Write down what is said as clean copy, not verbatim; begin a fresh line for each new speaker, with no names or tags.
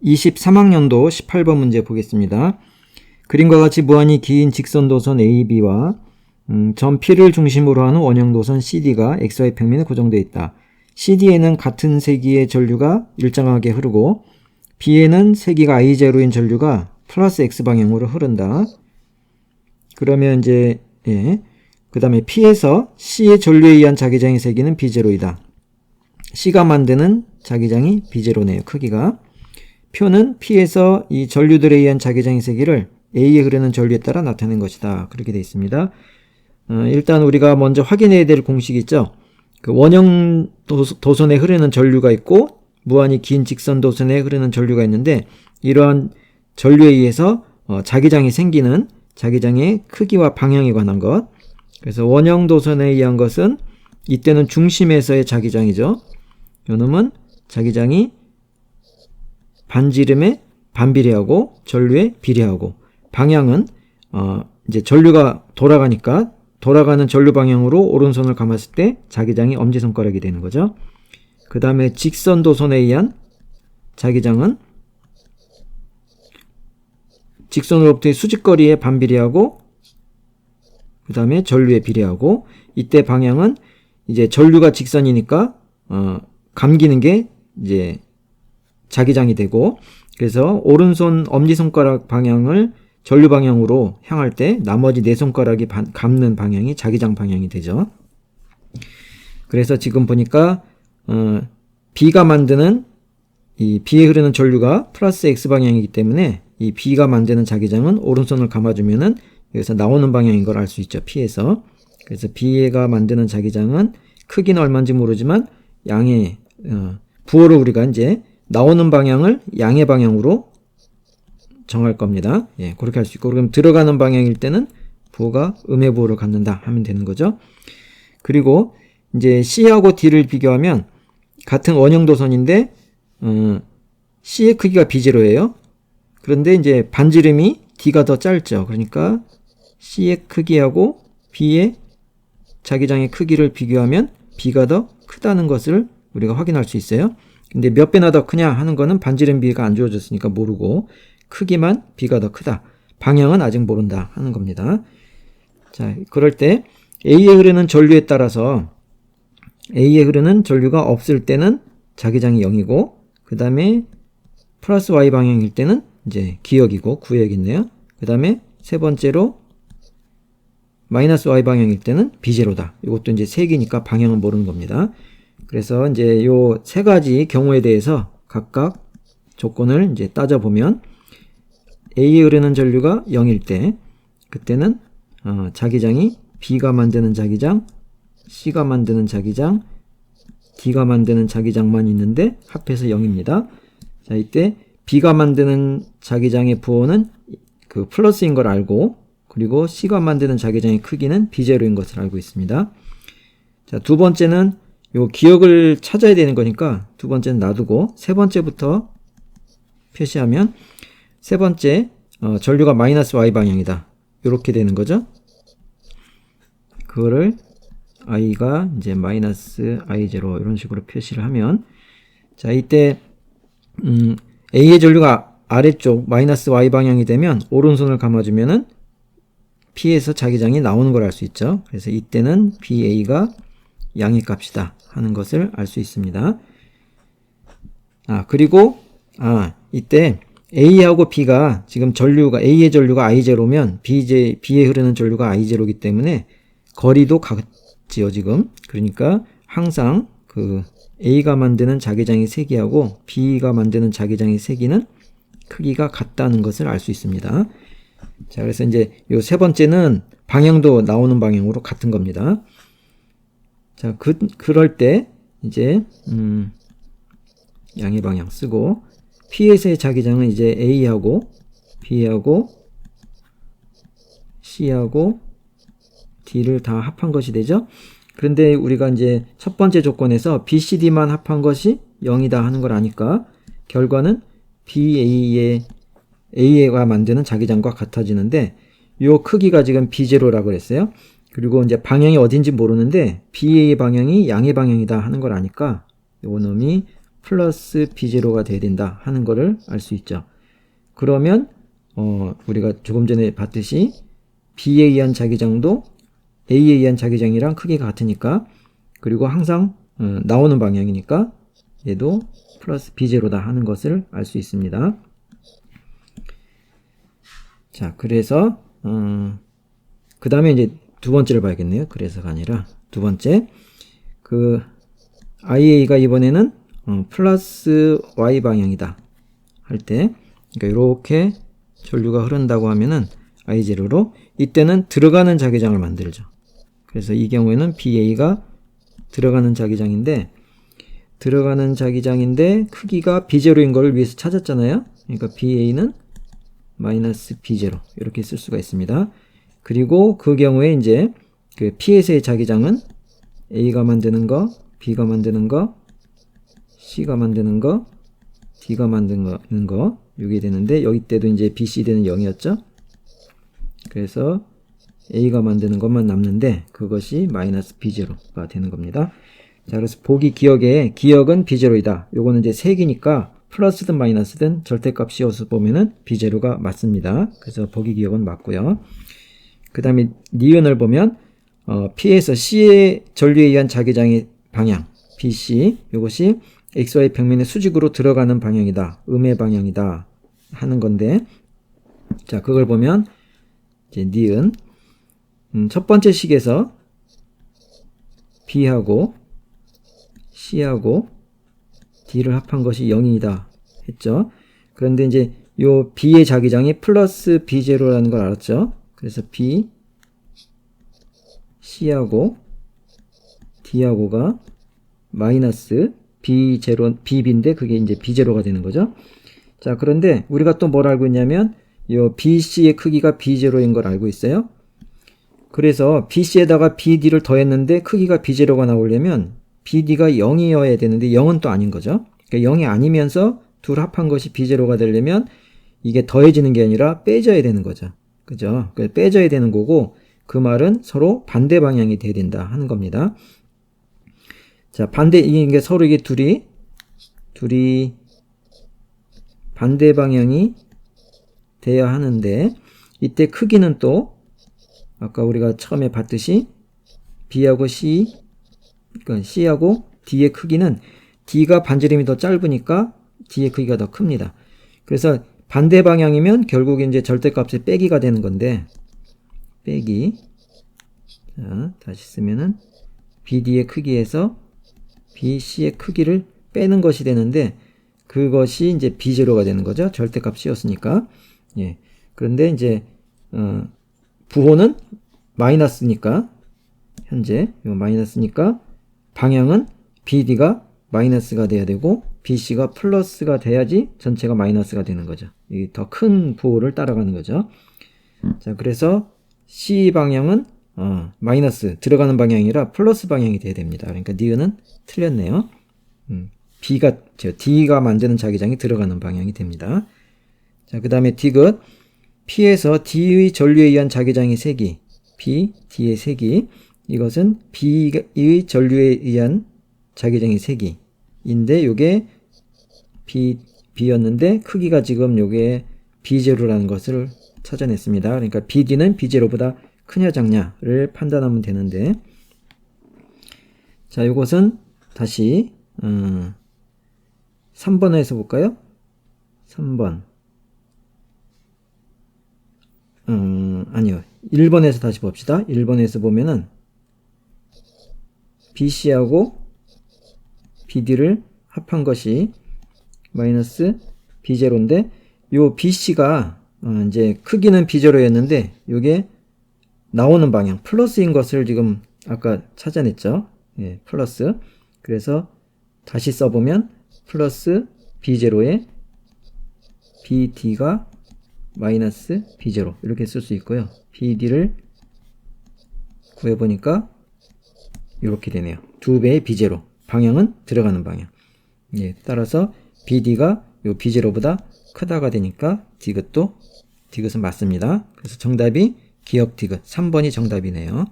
23학년도 18번 문제 보겠습니다. 그림과 같이 무한히 긴 직선도선 AB와 점 P를 중심으로 하는 원형도선 CD가 XY 평면에 고정되어 있다. CD에는 같은 세기의 전류가 일정하게 흐르고 B에는 세기가 I0인 전류가 플러스 X방향으로 흐른다. 그러면 이제 그 다음에 P에서 C의 전류에 의한 자기장의 세기는 B0이다. C가 만드는 자기장이 B0네요. 크기가. 표는 P에서 이 전류들에 의한 자기장의 세기를 A에 흐르는 전류에 따라 나타낸 것이다. 그렇게 되어 있습니다. 일단 우리가 먼저 확인해야 될 공식이 있죠. 그 원형 도선에 흐르는 전류가 있고 무한히 긴 직선 도선에 흐르는 전류가 있는데 이러한 전류에 의해서 자기장이 생기는 자기장의 크기와 방향에 관한 것. 그래서 원형 도선에 의한 것은 이때는 중심에서의 자기장이죠. 요놈은 자기장이 반지름에 반비례하고 전류에 비례하고 방향은 이제 전류가 돌아가니까 돌아가는 전류 방향으로 오른손을 감았을 때 자기장이 엄지손가락이 되는 거죠. 그 다음에 직선 도선에 의한 자기장은 직선으로부터의 수직거리에 반비례하고 그 다음에 전류에 비례하고 이때 방향은 이제 전류가 직선이니까 감기는 게 이제 자기장이 되고 그래서 오른손 엄지손가락 방향을 전류 방향으로 향할 때 나머지 네 손가락이 감는 방향이 자기장 방향이 되죠. 그래서 지금 보니까 B가 만드는 이 B에 흐르는 전류가 플러스 X 방향이기 때문에 이 B가 만드는 자기장은 오른손을 감아주면은 여기서 나오는 방향인 걸 알 수 있죠. P에서. 그래서 B가 만드는 자기장은 크기는 얼마인지 모르지만 양의 부호를 우리가 이제 나오는 방향을 양의 방향으로 정할 겁니다. 그렇게 할 수 있고 그럼 들어가는 방향일 때는 부호가 음의 부호를 갖는다 하면 되는 거죠. 그리고 이제 C하고 D를 비교하면 같은 원형 도선인데 C의 크기가 B0예요. 그런데 이제 반지름이 D가 더 짧죠. 그러니까 C의 크기하고 B의 자기장의 크기를 비교하면 B가 더 크다는 것을 우리가 확인할 수 있어요. 근데 몇 배나 더 크냐 하는 거는 반지름 비가 안 주어졌으니까 모르고 크기만 B가 더 크다. 방향은 아직 모른다 하는 겁니다. 자, 그럴 때 A에 흐르는 전류에 따라서 A에 흐르는 전류가 없을 때는 자기장이 0이고 그 다음에 플러스 Y 방향일 때는 이제 기역이고 구역이네요. 그 다음에 세 번째로 마이너스 Y 방향일 때는 B0다. 이것도 이제 세기니까 방향은 모르는 겁니다. 그래서 이제 요 세 가지 경우에 대해서 각각 조건을 이제 따져보면 A에 흐르는 전류가 0일 때 그때는 자기장이 B가 만드는 자기장, C가 만드는 자기장, D가 만드는 자기장만 있는데 합해서 0입니다. 자, 이때 B가 만드는 자기장의 부호는 그 플러스인 걸 알고 그리고 C가 만드는 자기장의 크기는 B0인 것을 알고 있습니다. 자, 두 번째는 요 기억을 찾아야 되는 거니까 두 번째는 놔두고 세 번째부터 표시하면 세 번째 전류가 마이너스 Y 방향이다. 이렇게 되는 거죠. 그거를 I가 이제 마이너스 I0 이런 식으로 표시를 하면 자, 이때 A의 전류가 아래쪽 마이너스 Y 방향이 되면 오른손을 감아주면은 P에서 자기장이 나오는 걸 알 수 있죠. 그래서 이때는 BA가 양의 값이다 하는 것을 알 수 있습니다. 그리고 이때 A하고 B가 지금 전류가 A의 전류가 I0면 B에 흐르는 전류가 I0이기 때문에 거리도 같지요 지금. 그러니까 항상 그 A가 만드는 자기장의 세기하고 B가 만드는 자기장의 세기는 크기가 같다는 것을 알 수 있습니다. 자, 그래서 이제 요 세 번째는 방향도 나오는 방향으로 같은 겁니다. 자, 그럴 때 이제 양의 방향 쓰고 P에서의 자기장은 이제 A하고 B하고 C하고 D를 다 합한 것이 되죠. 그런데 우리가 이제 첫 번째 조건에서 BCD만 합한 것이 0이다 하는 걸 아니까 결과는 A가 만드는 자기장과 같아지는데 요 크기가 지금 B0라고 그랬어요. 그리고 이제 방향이 어딘지 모르는데 BA 방향이 양의 방향이다 하는 걸 아니까 요 놈이 플러스 B0가 돼야 된다 하는 거를 알 수 있죠. 그러면 우리가 조금 전에 봤듯이 B에 의한 자기장도 A에 의한 자기장이랑 크기가 같으니까, 그리고 항상 나오는 방향이니까 얘도 플러스 B0다 하는 것을 알 수 있습니다. 자, 그래서 그 다음에 이제 두 번째를 봐야겠네요. 그래서가 아니라 두 번째, 그 IA가 이번에는 플러스 Y 방향이다 할 때, 그러니까 이렇게 전류가 흐른다고 하면은 I0로, 이때는 들어가는 자기장을 만들죠. 그래서 이 경우에는 BA가 들어가는 자기장인데 크기가 B0인 걸 위에서 찾았잖아요. 그러니까 BA는 마이너스 B0 이렇게 쓸 수가 있습니다. 그리고 그 경우에 이제 그 P에서의 자기장은 A가 만드는 거, B가 만드는 거, C가 만드는 거, D가 만드는 거, 이게 되는데, 여기 때도 이제 B, C, D는 0이었죠. 그래서 A가 만드는 것만 남는데 그것이 마이너스 B0가 되는 겁니다. 자, 그래서 보기 기억에 기억은 B0이다. 요거는 이제 색이니까 플러스든 마이너스든 절대값 씌워서 보면은 B0가 맞습니다. 그래서 보기 기억은 맞고요. 그 다음에 니은을 보면 P에서 C의 전류에 의한 자기장의 방향 BC, 이것이 XY 평면의 수직으로 들어가는 방향이다. 음의 방향이다 하는 건데, 자, 그걸 보면 이제 니은 첫 번째 식에서 B하고 C하고 D를 합한 것이 0이다 했죠. 그런데 이제 요 B의 자기장이 플러스 B0라는 걸 알았죠. 그래서 B, C하고 D하고가 마이너스 B0, BB인데 그게 이제 B0가 되는 거죠. 자, 그런데 우리가 또 뭘 알고 있냐면 요 BC의 크기가 B0인 걸 알고 있어요. 그래서 BC에다가 BD를 더했는데 크기가 B0가 나오려면 BD가 0이어야 되는데 0은 또 아닌 거죠. 그러니까 0이 아니면서 둘 합한 것이 B0가 되려면 이게 더해지는 게 아니라 빼져야 되는 거죠. 그죠? 빼져야 되는 거고, 그 말은 서로 반대 방향이 돼야 된다 하는 겁니다. 자, 이게 서로 이게 둘이 반대 방향이 돼야 하는데, 이때 크기는 또 아까 우리가 처음에 봤듯이 B하고 C, 그러니까 C하고 D의 크기는 D가 반지름이 더 짧으니까 D의 크기가 더 큽니다. 그래서 반대 방향이면 결국 이제 절대값의 빼기가 되는 건데, 빼기. 자, 다시 쓰면은 BD의 크기에서 BC의 크기를 빼는 것이 되는데, 그것이 이제 B0가 되는 거죠. 절대값 씌웠으니까. 예. 그런데 이제 부호는 마이너스니까, 현재 요 마이너스니까 방향은 BD가 마이너스가 돼야 되고 BC가 플러스가 돼야지 전체가 마이너스가 되는 거죠. 이 더 큰 부호를 따라가는 거죠. 자, 그래서 C 방향은 마이너스 들어가는 방향이라 플러스 방향이 돼야 됩니다. 그러니까 니은은 틀렸네요. D가 만드는 자기장이 들어가는 방향이 됩니다. 자, 그 다음에 디귿. P에서 D의 전류에 의한 자기장의 세기, B, D의 세기, 이것은 B의 전류에 의한 자기장의 세기인데, 요게 B였는데 크기가 지금 요게 B0라는 것을 찾아냈습니다. 그러니까 BD는 B0보다 크냐 작냐를 판단하면 되는데, 자, 요것은 다시 3번에서 볼까요? 3번. 아니요. 1번에서 다시 봅시다. 1번에서 보면은 BC하고 BD를 합한 것이 마이너스 B0인데, 요 BC가 이제 크기는 B0였는데 요게 나오는 방향 플러스인 것을 지금 아까 찾아냈죠. 예, 플러스. 그래서 다시 써보면 플러스 B0에 BD가 마이너스 B0 이렇게 쓸 수 있고요. BD를 구해보니까 이렇게 되네요. 2배의 B0. 방향은 들어가는 방향. 예, 따라서 BD가 요 B0보다 크다가 되니까 디귿은 맞습니다. 그래서 정답이 기억 디귿 3번이 정답이네요.